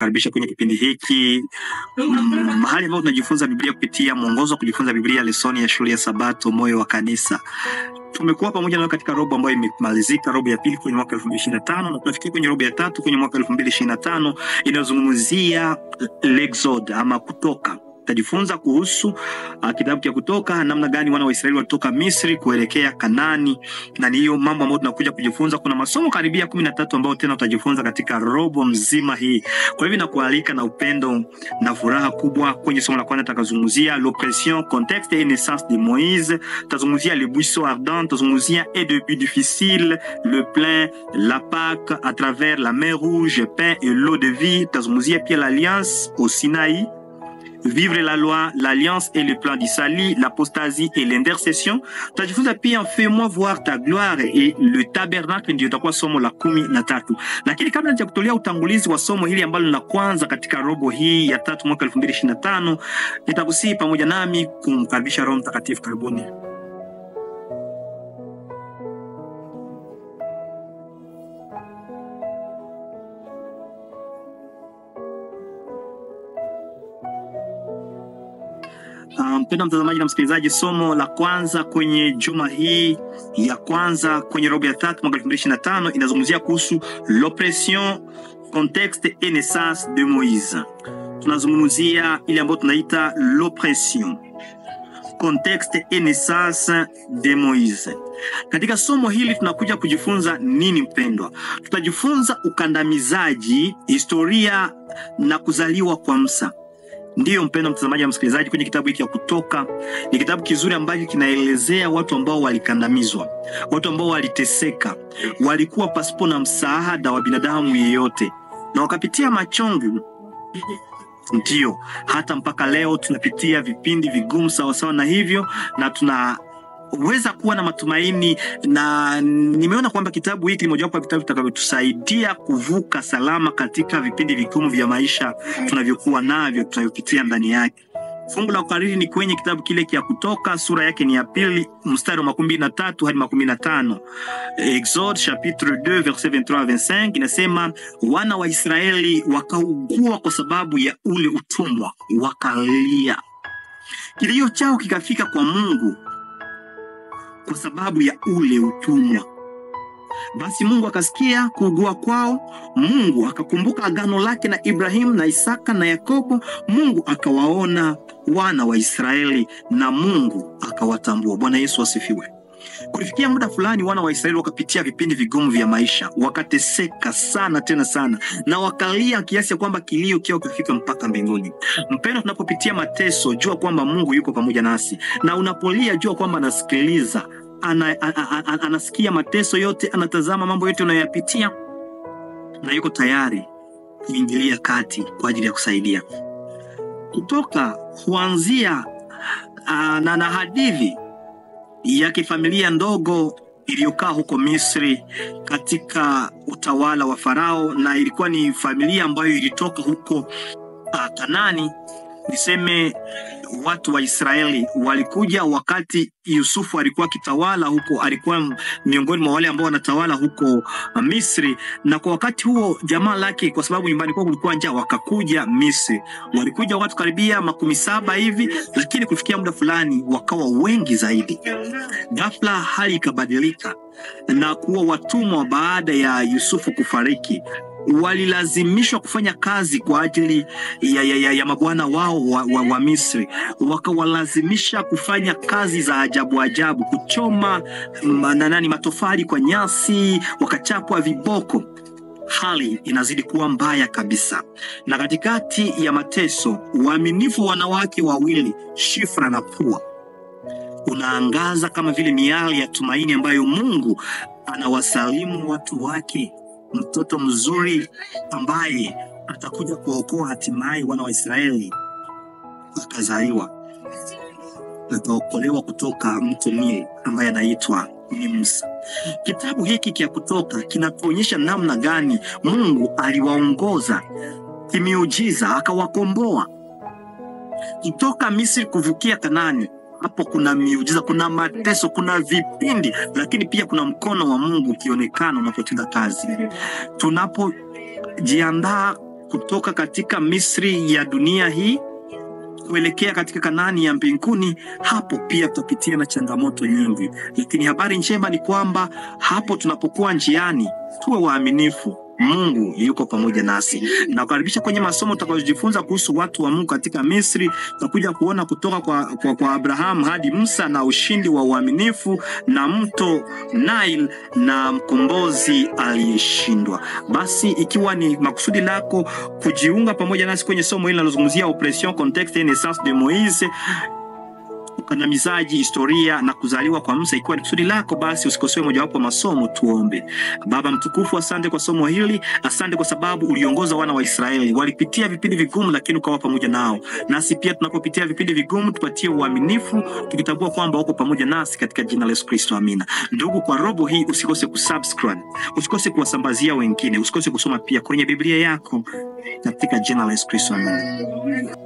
kukaribisha kwenye kipindi hiki mahali ambapo tunajifunza Biblia kupitia mwongozo wa kujifunza Biblia, lesoni ya shule ya Sabato Moyo wa Kanisa. Tumekuwa pamoja nao katika robo ambayo imemalizika, robo ya pili kwenye mwaka 2025, na tunafikia kwenye robo ya tatu kwenye mwaka 2025 inayozungumzia Exode ama Kutoka. Tutajifunza kuhusu kitabu cha Kutoka, namna gani wana wa Israeli walitoka Misri kuelekea Kanaani, na ni hiyo mambo ambayo tunakuja kujifunza. Kuna masomo karibia 13 ambayo tena tutajifunza katika robo mzima hii. Kwa hivyo nakualika na upendo na furaha kubwa. Kwenye somo la kwanza tutazungumzia l'oppression, contexte et naissance de Moïse, tutazungumzia le buisson ardent, tutazungumzia et début difficile, le plein, la Pâque à travers la mer Rouge, pain et l'eau de vie, tutazungumzia pia l'alliance au Sinaï, vivre la loi, l'alliance et le plan d'Isali, l'apostasie et l'intercession. Tutajifunza pia fais-moi voir ta gloire et le tabernacle, ndio itakuwa somo la 13. Lakini kabla ya kutolea utangulizi wa somo hili ambalo la kwanza katika robo hii ya 3 mwaka 2025, nitakusihi pamoja nami kumkaribisha Roho Mtakatifu. Karibuni. Mpendwa mtazamaji na msikilizaji, somo la kwanza kwenye juma hii ya kwanza kwenye robo ya 3 mwaka 2025 inazungumzia kuhusu l'oppression, contexte et naissance de Moïse. Tunazungumzia ile ambayo tunaita l'oppression, contexte et naissance de Moïse. Katika somo hili tunakuja kujifunza nini mpendwa? Tutajifunza ukandamizaji, historia na kuzaliwa kwa Musa. Ndiyo mpendwa mtazamaji na msikilizaji, kwenye kitabu hiki cha Kutoka ni kitabu kizuri ambacho kinaelezea watu ambao walikandamizwa, watu ambao waliteseka, walikuwa pasipo na msaada wa binadamu yeyote, na wakapitia machungu. Ndiyo, hata mpaka leo tunapitia vipindi vigumu sawa na hivyo, na tunaweza kuwa na matumaini, na nimeona kwamba kitabu hiki ni mojawapo ya vitabu vitakavyotusaidia kuvuka salama katika vipindi vigumu vya maisha tunavyokuwa navyo, tunavyopitia ndani yake. Fungu la ukariri ni kwenye kitabu kile cha Kutoka, sura yake ni ya 2 mstari wa 13 hadi 15. Exode chapitre 2 verset 23 à 25 inasema, wana wa Israeli wakaugua kwa sababu ya ule utumwa, wakalia. Kilio chao kikafika kwa Mungu kwa sababu ya ule utumwa. Basi Mungu akasikia kuugua kwao. Mungu akakumbuka agano lake na Ibrahimu na Isaka na Yakobo. Mungu akawaona wana wa Israeli na Mungu akawatambua. Bwana Yesu asifiwe. Kufikia muda fulani wana wa Israeli wakapitia vipindi vigumu vya maisha, wakateseka sana tena sana, na wakalia kiasi ya kwamba kilio kiao kifika mpaka mbinguni. Mpendwa, tunapopitia mateso, jua kwamba Mungu yuko pamoja nasi, na unapolia jua kwamba anasikiliza, anasikia mateso yote, anatazama mambo yote unayoyapitia, na yuko tayari kuingilia kati kwa ajili ya kusaidia. Kutoka huanzia na hadithi ya kifamilia ndogo iliyokaa huko Misri katika utawala wa Farao, na ilikuwa ni familia ambayo ilitoka huko Kanaani. Niseme watu wa Israeli walikuja wakati Yusufu alikuwa kitawala huko, alikuwa miongoni mwa wale ambao wanatawala huko Misri, na kwa wakati huo jamaa lake, kwa sababu nyumbani kwao kulikuwa njaa, wakakuja Misri. Walikuja watu karibia 17 hivi, lakini kufikia muda fulani wakawa wengi zaidi. Ghafla hali ikabadilika na kuwa watumwa. Baada ya Yusufu kufariki, walilazimishwa kufanya kazi kwa ajili ya mabwana wao wa Misri. Wakawalazimisha kufanya kazi za ajabu, kuchoma matofali kwa nyasi, wakachapwa viboko. Hali inazidi kuwa mbaya kabisa, na katikati ya mateso, uaminifu wanawake wawili, Shifra na Pua, unaangaza kama vile miali ya tumaini ambayo Mungu anawasalimu watu wake, mtoto mzuri ambaye atakuja kuokoa hatimaye wana wa Israeli. Akazaliwa, ataokolewa kutoka mto Nile ambaye anaitwa ni Musa. Kitabu hiki cha Kutoka kinatuonyesha namna gani Mungu aliwaongoza kimiujiza, akawakomboa kutoka Misri kuvukia Kanaani. Hapo kuna miujiza, kuna mateso, kuna vipindi, lakini pia kuna mkono wa Mungu ukionekana unapotenda kazi. Tunapojiandaa kutoka katika Misri ya dunia hii kuelekea katika Kanaani ya mbinguni, hapo pia tutapitia na changamoto nyingi. Lakini habari njema ni kwamba hapo tunapokuwa njiani, tuwe waaminifu. Mungu yuko pamoja nasi. Na kukaribisha kwenye masomo tutakayojifunza kuhusu watu wa Mungu katika Misri. Tutakuja kuona kutoka kwa Abraham hadi Musa na ushindi wa uaminifu na mto Nile na mkombozi aliyeshindwa. Basi ikiwa ni makusudi lako kujiunga pamoja nasi kwenye somo hili linalozungumzia oppression, contexte et naissance de Moïse, ukandamizaji, historia na kuzaliwa kwa Musa, ikiwa ni kusudi lako, basi usikosoe mojawapo wa masomo. Tuombe. Baba mtukufu, asante kwa somo hili. Asante kwa sababu uliongoza wana wa Israeli, walipitia vipindi vigumu lakini ukawa pamoja nao. Nasi pia tunapopitia vipindi vigumu, tupatie uaminifu, tukitambua kwamba uko pamoja nasi, katika jina la Yesu Kristo, amina. Ndugu, kwa robo hii usikose kusubscribe, usikose kuwasambazia wengine, usikose kusoma pia kwenye Biblia yako, katika jina la Yesu Kristo, amina.